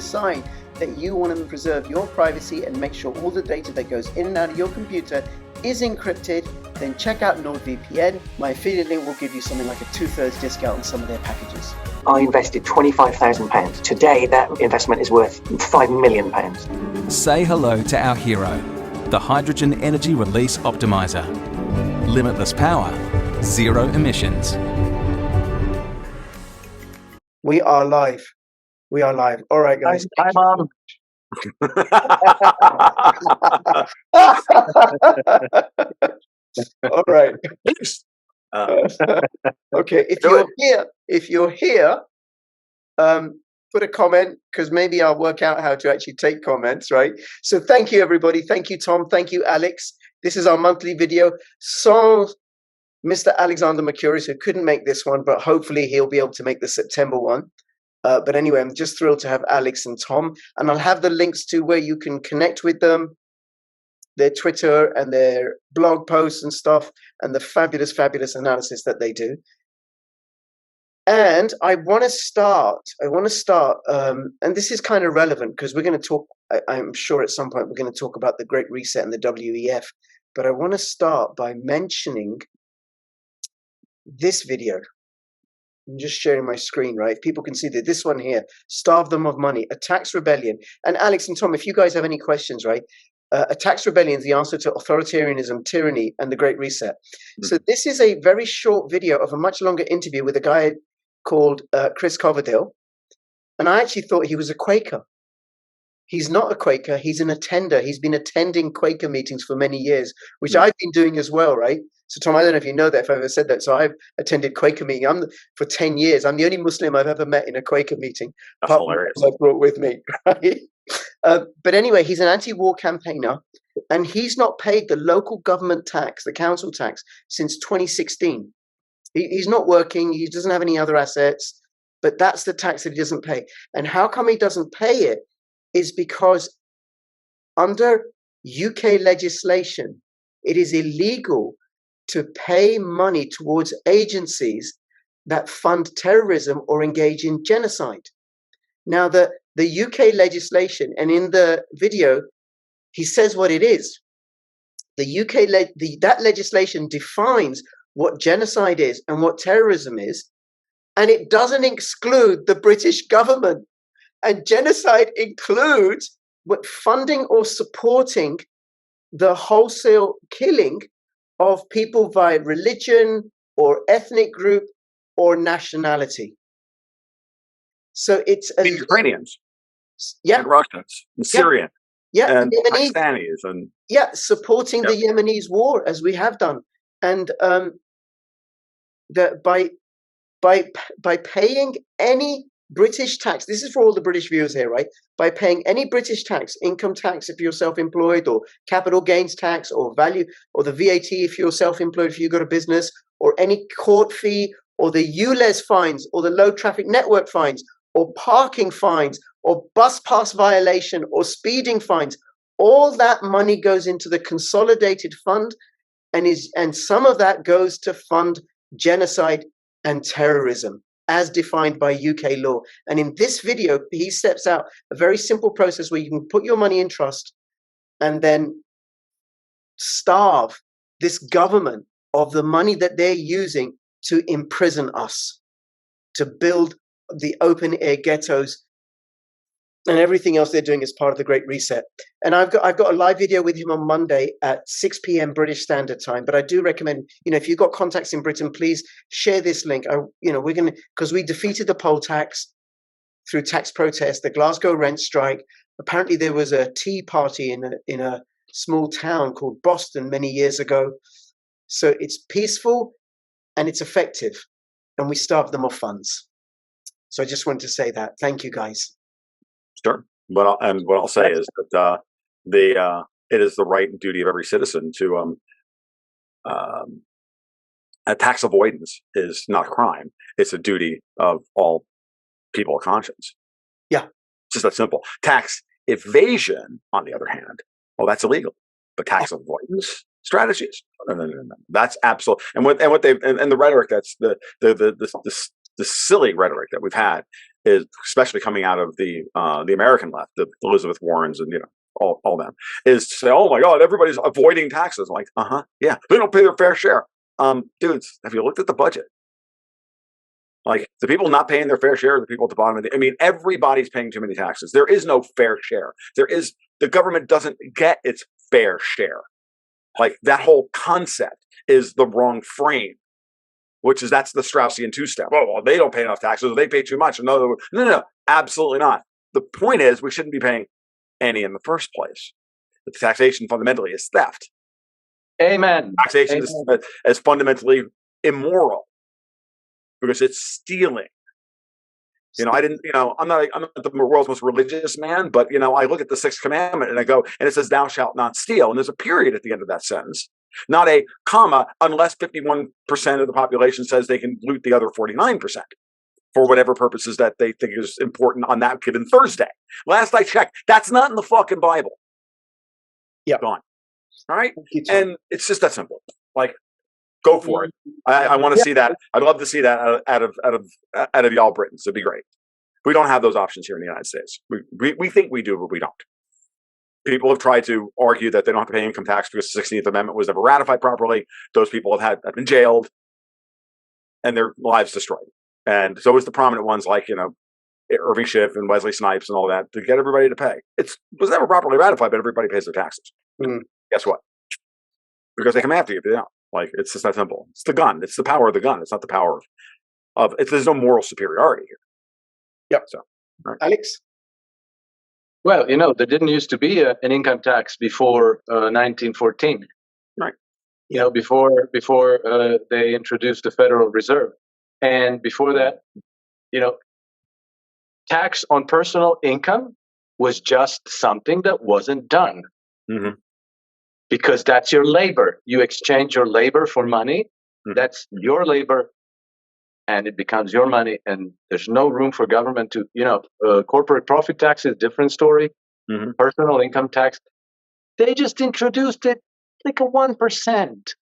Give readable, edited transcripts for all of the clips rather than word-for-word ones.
decide that you want to preserve your privacy and make sure all the data that goes in and out of your computer is encrypted, then check out NordVPN. My affiliate link will give you something like a 2/3 discount on some of their packages. I invested £25,000. Today, that investment is worth £5 million. Say hello to our hero, the Hydrogen Energy Release Optimizer. Limitless power, zero emissions. We are live. We are live. All right, guys. I'm on. All right. Okay. If you're here, put a comment, because maybe I'll work out how to actually take comments, right? So thank you, everybody. Thank you, Tom. Thank you, Alex. This is our monthly video. So Mr. Alexander Mercurius, who couldn't make this one, but hopefully he'll be able to make the September one. But anyway, I'm just thrilled to have Alex and Tom, and I'll have the links to where you can connect with them, their Twitter and their blog posts and stuff, and the fabulous, fabulous analysis that they do. And I want to start, and this is kind of relevant because we're going to talk, I'm sure at some point we're going to talk about the Great Reset and the WEF, but I want to start by mentioning this video. I'm just sharing my screen, right? People can see that this one here, Starve Them of Money, a tax rebellion. And Alex and Tom, if you guys have any questions, right? A tax rebellion is the answer to authoritarianism, tyranny, and the Great Reset. So this is a very short video of a much longer interview with a guy called Chris Coverdale. And I actually thought he was a Quaker. He's not a Quaker. He's an attender. He's been attending Quaker meetings for many years, which I've been doing as well, right? So, Tom, I don't know if you know that, if I've ever said that. So I've attended Quaker meeting for 10 years. I'm the only Muslim I've ever met in a Quaker meeting. That's hilarious. I brought with me, right? But anyway, he's an anti-war campaigner, and he's not paid the local government tax, the council tax, since 2016. He's not working. He doesn't have any other assets, but that's the tax that he doesn't pay. And how come he doesn't pay it is because under UK legislation, it is illegal to pay money towards agencies that fund terrorism or engage in genocide. Now, the UK legislation, and in the video, he says what it is. The UK, that legislation defines what genocide is and what terrorism is, and it doesn't exclude the British government. And genocide includes what funding or supporting the wholesale killing of people via religion or ethnic group or nationality. So it's the Ukrainians, yeah, and Russians, and Syrians, and Yemenis, Pakistanis, and supporting the Yemenis war, as we have done, and by paying any British tax, this is for all the British viewers here, right? By paying any British tax, income tax if you're self-employed, or capital gains tax, or value, or the VAT if you're self-employed, if you've got a business, or any court fee, or the ULEZ fines, or the low traffic network fines, or parking fines, or bus pass violation, or speeding fines, all that money goes into the consolidated fund, and some of that goes to fund genocide and terrorism, as defined by UK law. And in this video, he steps out a very simple process where you can put your money in trust and then starve this government of the money that they're using to imprison us, to build the open air ghettos and everything else they're doing as part of the Great Reset. And I've got a live video with him on Monday at 6 p.m. British Standard Time. But I do recommend, if you've got contacts in Britain, please share this link. We're going to, because we defeated the poll tax through tax protest, the Glasgow rent strike. Apparently there was a tea party in a small town called Boston many years ago. So it's peaceful and it's effective, and we starved them of funds. So I just wanted to say that. Thank you, guys. Sure. What I'll say is that it is the right and duty of every citizen to tax avoidance is not a crime. It's a duty of all people of conscience. Yeah. It's just that simple. Tax evasion, on the other hand, well, that's illegal. But tax avoidance strategies, no. That's absolute. And what they and the rhetoric, that's the silly rhetoric that we've had is, especially coming out of the American left, the Elizabeth Warrens and all them, is to say, oh my God, everybody's avoiding taxes. I'm like, yeah, they don't pay their fair share. Dudes, have you looked at the budget? Like, the people not paying their fair share are the people at the bottom of the, I mean, everybody's paying too many taxes. There is no fair share. The government doesn't get its fair share. Like, that whole concept is the wrong frame, that's the Straussian two-step. Oh, well, they don't pay enough taxes, or they pay too much. No, absolutely not. The point is, we shouldn't be paying any in the first place. The taxation fundamentally is theft. Amen. Taxation is fundamentally immoral because it's stealing. I'm not the world's most religious man, but I look at the sixth commandment and I go, and it says, "Thou shalt not steal," and there's a period at the end of that sentence, not a comma, unless 51% of the population says they can loot the other 49% for whatever purposes that they think is important on that given Thursday. Last I checked, that's not in the fucking Bible. Yeah, gone. All right, and it's just that simple. Like, go for it. I want to see that. I'd love to see that out of y'all Britons. It'd be great. We don't have those options here in the United States. We think we do, but we don't. People have tried to argue that they don't have to pay income tax because the 16th Amendment was never ratified properly. Those people have been jailed and their lives destroyed. And so is the prominent ones like, Irving Schiff and Wesley Snipes and all that, to get everybody to pay. It was never properly ratified, but everybody pays their taxes. Guess what? Because they come after you if they don't. Like, it's just that simple. It's the gun. It's the power of the gun. It's not the power of there's no moral superiority here. Yep. So, right. Alex? Well, there didn't used to be an income tax before 1914. Right. Before they introduced the Federal Reserve. And before that, tax on personal income was just something that wasn't done. Mm-hmm. Because that's your labor. You exchange your labor for money. Mm-hmm. That's your labor, and it becomes your money. And there's no room for government to, corporate profit tax is a different story. Mm-hmm. Personal income tax, they just introduced it like a 1%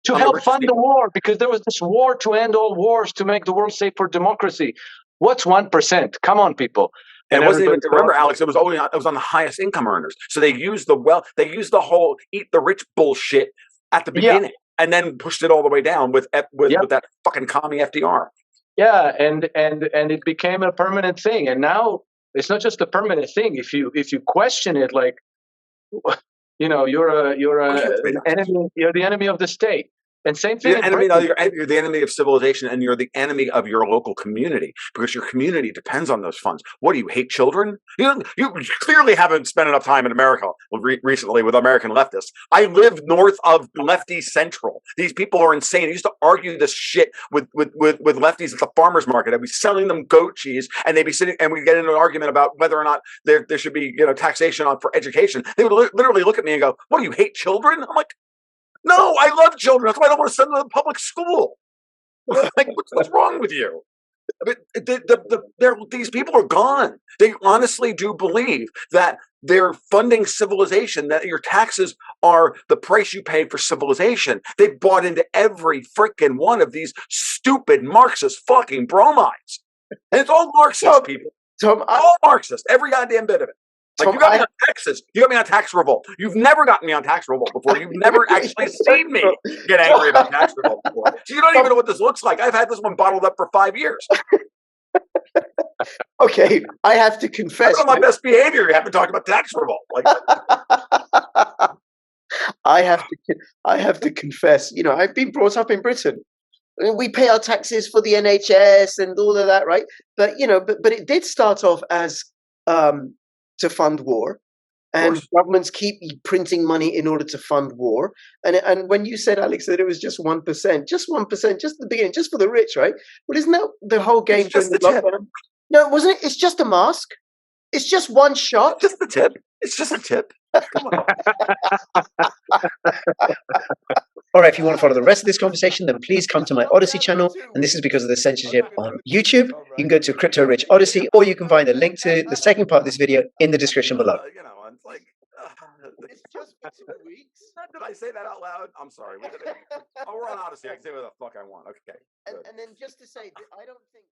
to help fund the war, because there was this war to end all wars, to make the world safe for democracy. What's 1%? Come on, people. And it wasn't even, remember, Alex, it was on the highest income earners. So they used the whole eat the rich bullshit at the beginning, and then pushed it all the way down with that fucking commie FDR. Yeah, and it became a permanent thing. And now it's not just a permanent thing. If you question it, like, you're an enemy. You're the enemy of the state. And same thing. You're the enemy of civilization, and you're the enemy of your local community, because your community depends on those funds. What do you hate children? You clearly haven't spent enough time in America recently with American leftists. I live north of lefty central. These people are insane. I used to argue this shit with lefties at the farmers market. I'd be selling them goat cheese, and they'd be sitting, and we'd get into an argument about whether or not there should be taxation for education. They would literally look at me and go, "What do you hate children?" I'm like, no, I love children. That's why I don't want to send them to public school. Like, what's wrong with you? I mean, these people are gone. They honestly do believe that they're funding civilization, that your taxes are the price you pay for civilization. They've bought into every freaking one of these stupid Marxist fucking bromides. And it's all Marxist, people. All Marxist. Every goddamn bit of it. Like, you got me on taxes. You got me on tax revolt. You've never gotten me on tax revolt before. You've never actually seen me get angry about tax revolt before. So you don't even know what this looks like. I've had this one bottled up for 5 years. Okay, I have to confess. That's on my best behavior. You haven't talked about tax revolt. Like, I have to confess. I've been brought up in Britain. We pay our taxes for the NHS and all of that, right? But but it did start off as to fund war, and governments keep printing money in order to fund war. And when you said, Alex, that it was just 1%, just the beginning, just for the rich, right? Well, isn't that the whole game? It's just the tip. No, wasn't it? It's just a mask. It's just one shot. Just the tip. It's just a tip. Come on. All right, if you want to follow the rest of this conversation, then please come to my Odyssey channel. And this is because of the censorship on YouTube. You can go to Crypto Rich Odyssey, or you can find a link to the second part of this video in the description below. It's like, it's just 2 weeks. Did I say that out loud? I'm sorry. We're on Odyssey. I can say what the fuck I want. Okay. And then just to say, I don't think...